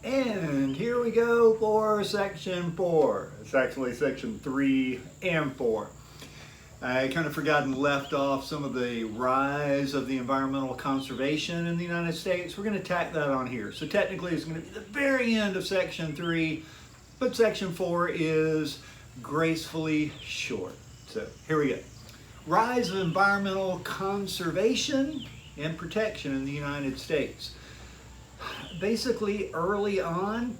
And here we go for section 4. It's actually section 3 and 4. I kind of forgot and left off some of the rise of the environmental conservation in the United States. We're going to tack that on here. So technically it's going to be the very end of section 3, but section 4 is gracefully short. So here we go. Rise of environmental conservation and protection in the United States. Basically, early on,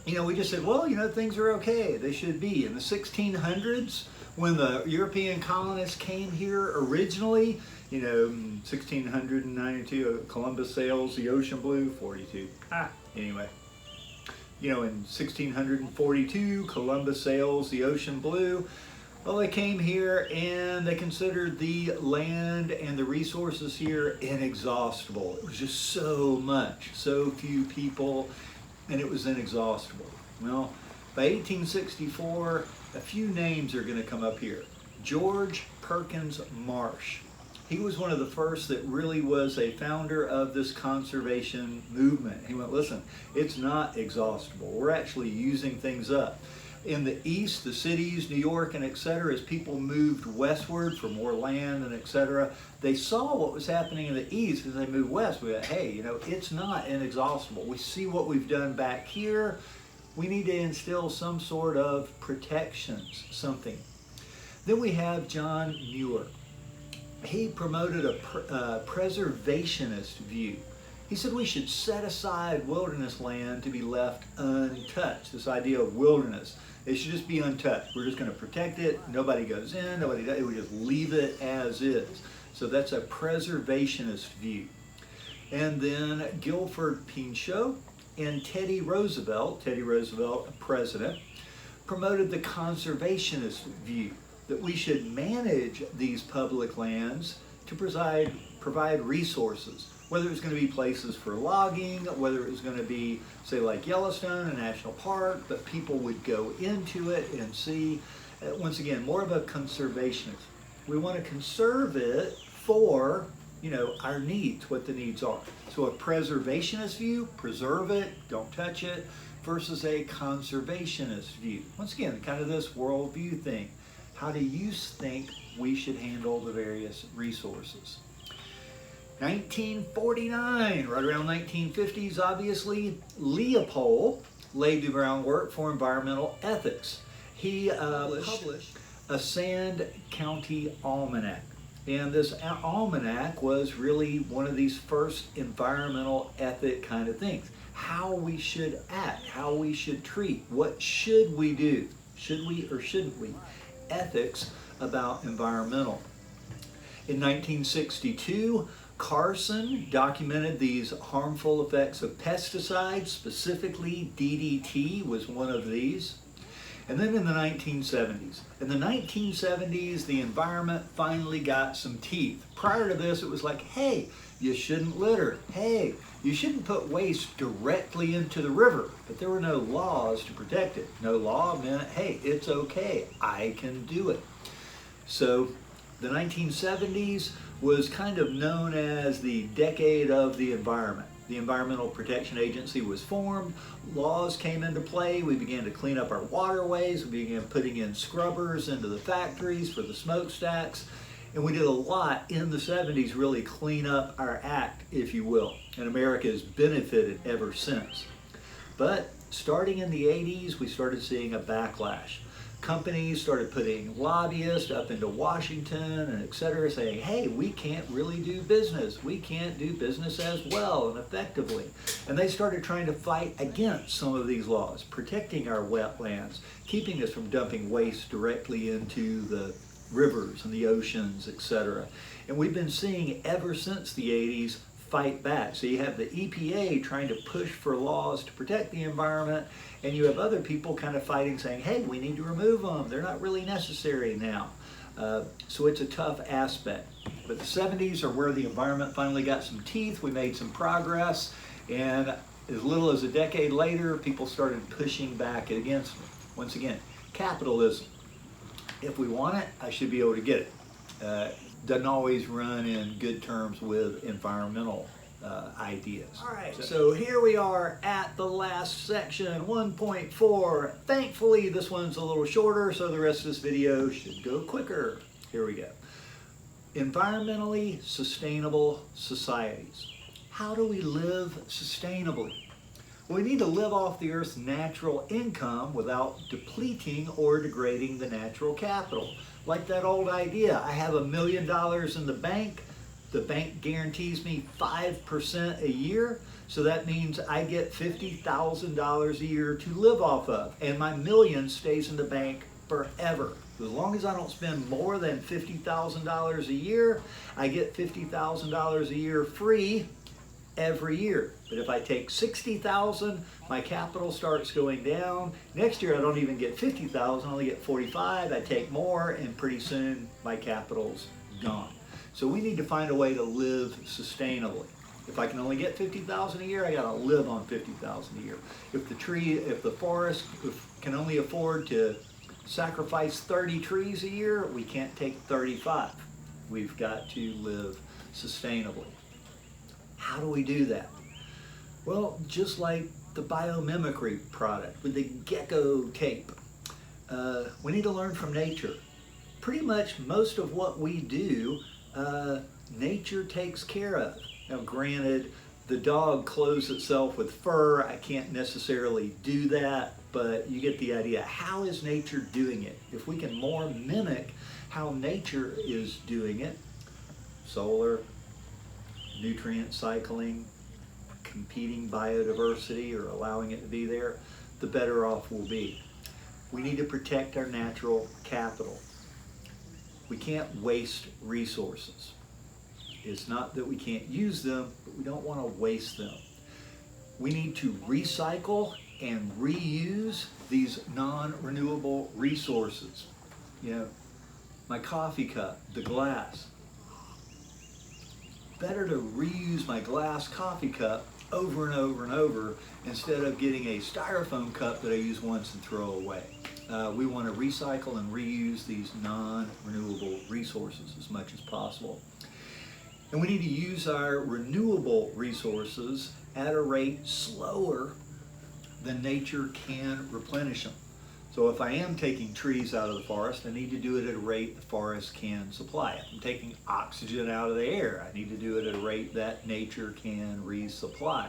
we just said, well, things are okay. They should be. In the 1600s, when the European colonists came here originally, 1692, Columbus sails the ocean blue, 42. Anyway. In 1642, Columbus sails the ocean blue. Well, they came here and they considered the land and the resources here inexhaustible. It was just so much, so few people, and it was inexhaustible. Well, by 1864, a few names are going to come up here. George Perkins Marsh. He was one of the first that really was a founder of this conservation movement. He went, listen, it's not exhaustible. We're actually using things up. In the east, the cities, New York and et cetera, as people moved westward for more land and et cetera, they saw what was happening in the east as they moved west. We went, hey, it's not inexhaustible. We see what we've done back here. We need to instill some sort of protections, something. Then we have John Muir. He promoted a preservationist view. He said we should set aside wilderness land to be left untouched. This idea of wilderness, it should just be untouched. We're just going to protect it. Nobody goes in, nobody does. We just leave it as is. So that's a preservationist view. And then Guilford Pinchot and Teddy Roosevelt, president, promoted the conservationist view that we should manage these public lands to provide resources. Whether it's going to be places for logging, whether it was going to be, say, like Yellowstone, a national park, but people would go into it and see, once again, more of a conservationist. We want to conserve it for, our needs, what the needs are. So a preservationist view, preserve it, don't touch it, versus a conservationist view. Once again, kind of this worldview thing. How do you think we should handle the various resources? 1949, right around 1950s, obviously, Leopold laid the groundwork for environmental ethics. He published a Sand County Almanac. And this almanac was really one of these first environmental ethic kind of things. How we should act, how we should treat, what should we do? Should we or shouldn't we? Ethics about environmental. In 1962, Carson documented these harmful effects of pesticides, specifically DDT was one of these. And then in the 1970s. In the 1970s, the environment finally got some teeth. Prior to this, it was like, hey, you shouldn't litter. Hey, you shouldn't put waste directly into the river. But there were no laws to protect it. No law meant, hey, it's okay. I can do it. So the 1970s was kind of known as the decade of the environment. The Environmental Protection Agency was formed, laws came into play, we began to clean up our waterways, we began putting in scrubbers into the factories for the smokestacks, and we did a lot in the 70s really clean up our act, if you will, and America has benefited ever since. But starting in the 80s, we started seeing a backlash. Companies started putting lobbyists up into Washington and et cetera, saying, hey, we can't really do business. We can't do business as well and effectively. And they started trying to fight against some of these laws, protecting our wetlands, keeping us from dumping waste directly into the rivers and the oceans, et cetera. And we've been seeing ever since the 80s fight back. So you have the EPA trying to push for laws to protect the environment, and you have other people kind of fighting, saying, hey, we need to remove them. They're not really necessary now. So it's a tough aspect. But the 70s are where the environment finally got some teeth. We made some progress, and as little as a decade later, people started pushing back against it. Once again, capitalism. If we want it, I should be able to get it. Doesn't always run in good terms with environmental ideas. All right, so here we are at the last section, 1.4. Thankfully, this one's a little shorter, so the rest of this video should go quicker. Here we go. Environmentally sustainable societies. How do we live sustainably? Well, we need to live off the Earth's natural income without depleting or degrading the natural capital. Like that old idea, I have $1 million in the bank guarantees me 5% a year, so that means I get $50,000 a year to live off of, and my million stays in the bank forever. As long as I don't spend more than $50,000 a year, I get $50,000 a year free every year. But if I take $60,000, my capital starts going down. Next year I don't even get $50,000, I only get $45,000. I take more, and pretty soon my capital's gone. So we need to find a way to live sustainably. If I can only get $50,000 a year, I gotta live on $50,000 a year. If the forest can only afford to sacrifice 30 trees a year, we can't take 35. We've got to live sustainably. How do we do that? Well, just like the biomimicry product with the gecko tape, we need to learn from nature. Pretty much most of what we do, nature takes care of. Now granted, the dog clothes itself with fur. I can't necessarily do that, but you get the idea. How is nature doing it? If we can more mimic how nature is doing it, solar, nutrient cycling, competing biodiversity, or allowing it to be there, the better off we'll be. We need to protect our natural capital. We can't waste resources. It's not that we can't use them, but we don't want to waste them. We need to recycle and reuse these non-renewable resources. You know, my coffee cup, the glass. Better to reuse my glass coffee cup over and over and over instead of getting a styrofoam cup that I use once and throw away. We want to recycle and reuse these non-renewable resources as much as possible. And we need to use our renewable resources at a rate slower than nature can replenish them. So if I am taking trees out of the forest, I need to do it at a rate the forest can supply. If I'm taking oxygen out of the air, I need to do it at a rate that nature can resupply.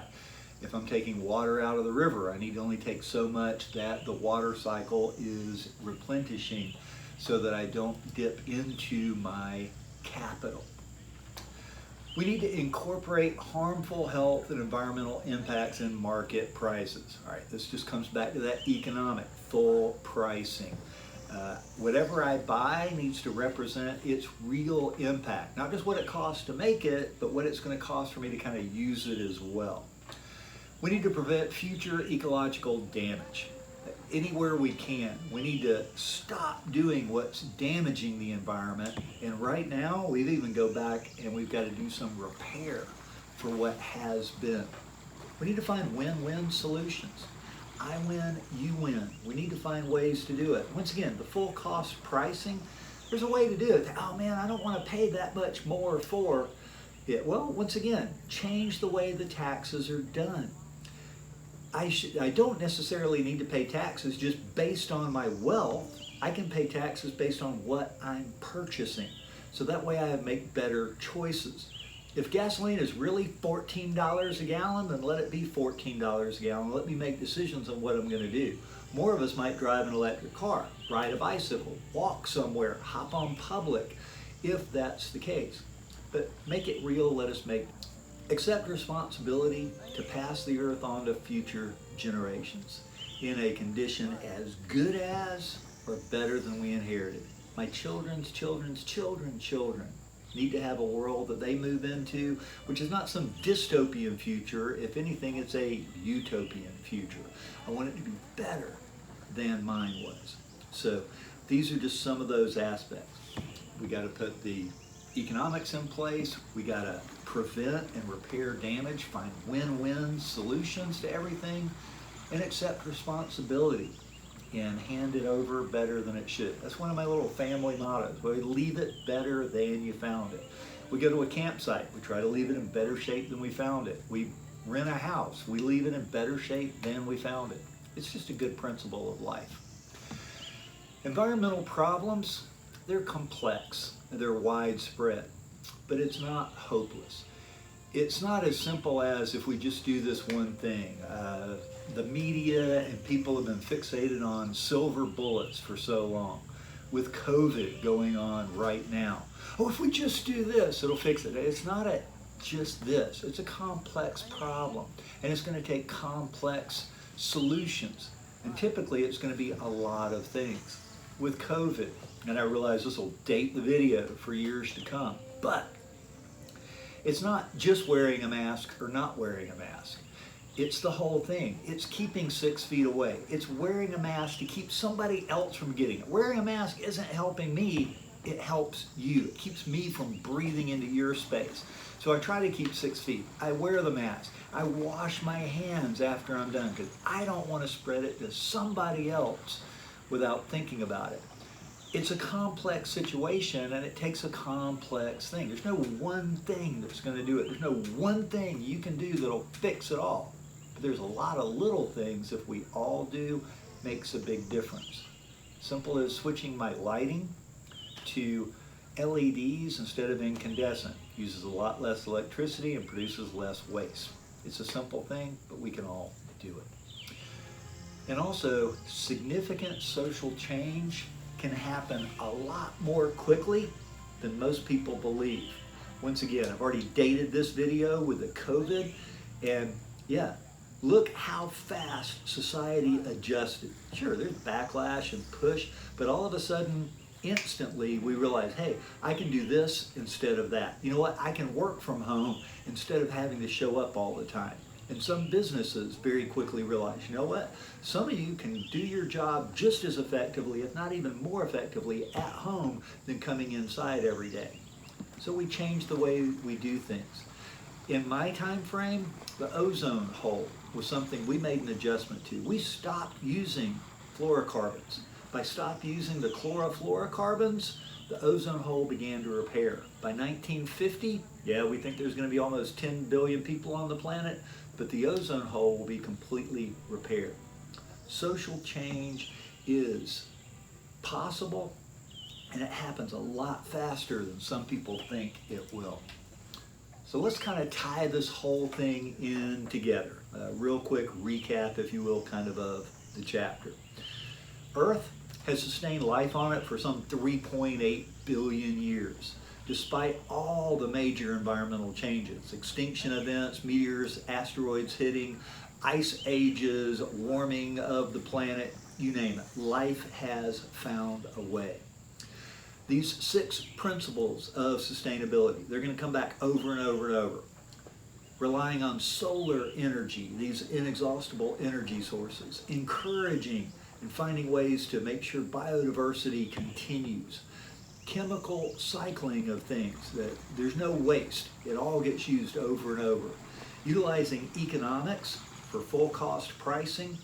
If I'm taking water out of the river, I need to only take so much that the water cycle is replenishing so that I don't dip into my capital. We need to incorporate harmful health and environmental impacts in market prices. All right, this just comes back to that economic full pricing. Whatever I buy needs to represent its real impact, not just what it costs to make it, but what it's going to cost for me to kind of use it as well. We need to prevent future ecological damage. Anywhere we can, we need to stop doing what's damaging the environment. And right now, we've even go back and we've got to do some repair for what has been. We need to find win-win solutions. I win, you win. We need to find ways to do it. Once again, the full cost pricing, there's a way to do it. Oh man, I don't want to pay that much more for it. Well, once again, change the way the taxes are done. I don't necessarily need to pay taxes just based on my wealth. I can pay taxes based on what I'm purchasing. So that way I make better choices. If gasoline is really $14 a gallon, then let it be $14 a gallon. Let me make decisions on what I'm going to do. More of us might drive an electric car, ride a bicycle, walk somewhere, hop on public, if that's the case. But make it real, let us accept responsibility to pass the earth on to future generations in a condition as good as or better than we inherited. My children's children's children need to have a world that they move into, which is not some dystopian future. If anything, it's a utopian future. I want it to be better than mine was. So these are just some of those aspects. We got to put the economics in place. We got to prevent and repair damage, find win-win solutions to everything, and accept responsibility and hand it over better than it should. That's one of my little family mottos. We leave it better than you found it. We go to a campsite, we try to leave it in better shape than we found it. We rent a house, we leave it in better shape than we found it. It's just a good principle of life. Environmental problems, they're complex, they're widespread, but it's not hopeless. It's not as simple as if we just do this one thing. The media and people have been fixated on silver bullets for so long, with COVID going on right now. Oh, if we just do this, it'll fix it. It's not just this. It's a complex problem, and it's going to take complex solutions. And typically, it's going to be a lot of things. With COVID, and I realize this will date the video for years to come, but it's not just wearing a mask or not wearing a mask. It's the whole thing. It's keeping 6 feet away. It's wearing a mask to keep somebody else from getting it. Wearing a mask isn't helping me, it helps you. It keeps me from breathing into your space. So I try to keep 6 feet. I wear the mask. I wash my hands after I'm done because I don't want to spread it to somebody else without thinking about it. It's a complex situation, and it takes a complex thing. There's no one thing that's going to do it. There's no one thing you can do that'll fix it all. But there's a lot of little things, if we all do, makes a big difference. Simple as switching my lighting to LEDs instead of incandescent. Uses a lot less electricity and produces less waste. It's a simple thing, but we can all do it. And also, significant social change can happen a lot more quickly than most people believe. Once again, I've already dated this video with the COVID, and yeah, look how fast society adjusted. Sure, there's backlash and push, but all of a sudden, instantly, we realize, hey, I can do this instead of that. You know what? I can work from home instead of having to show up all the time. And some businesses very quickly realize, you know what? Some of you can do your job just as effectively, if not even more effectively, at home than coming inside every day. So we change the way we do things. In my time frame, the ozone hole was something we made an adjustment to. We stopped using fluorocarbons. By stopped using the chlorofluorocarbons, the ozone hole began to repair. By 1950, yeah, we think there's going to be almost 10 billion people on the planet, but the ozone hole will be completely repaired. Social change is possible, and it happens a lot faster than some people think it will. So let's kind of tie this whole thing in together. Real quick recap, if you will, kind of the chapter. Earth has sustained life on it for some 3.8 billion years, despite all the major environmental changes, extinction events, meteors, asteroids hitting, ice ages, warming of the planet, you name it. Life has found a way. These 6 principles of sustainability, they're going to come back over and over and over. Relying on solar energy, these inexhaustible energy sources, encouraging and finding ways to make sure biodiversity continues. Chemical cycling of things, that there's no waste. It all gets used over and over. Utilizing economics for full cost pricing,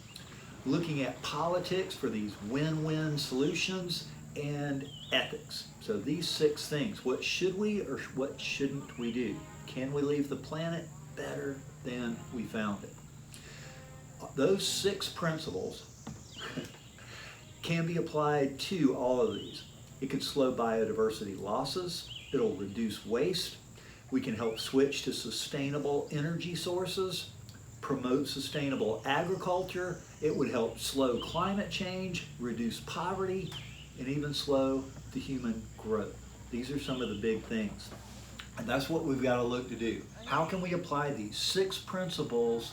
looking at politics for these win-win solutions, and ethics. So these 6 things, what should we or what shouldn't we do? Can we leave the planet better than we found it? Those 6 principles can be applied to all of these. It could slow biodiversity losses. It'll reduce waste. We can help switch to sustainable energy sources, promote sustainable agriculture. It would help slow climate change, reduce poverty, and even slow the human growth. These are some of the big things. And that's what we've got to look to do. How can we apply these 6 principles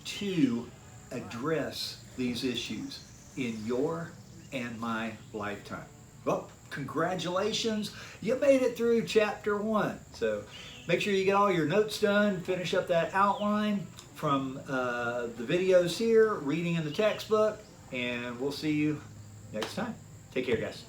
to address these issues in your and my lifetime? Well, congratulations, you made it through chapter 1. So make sure you get all your notes done, finish up that outline from the videos here, reading in the textbook, and we'll see you next time. Take care, guys.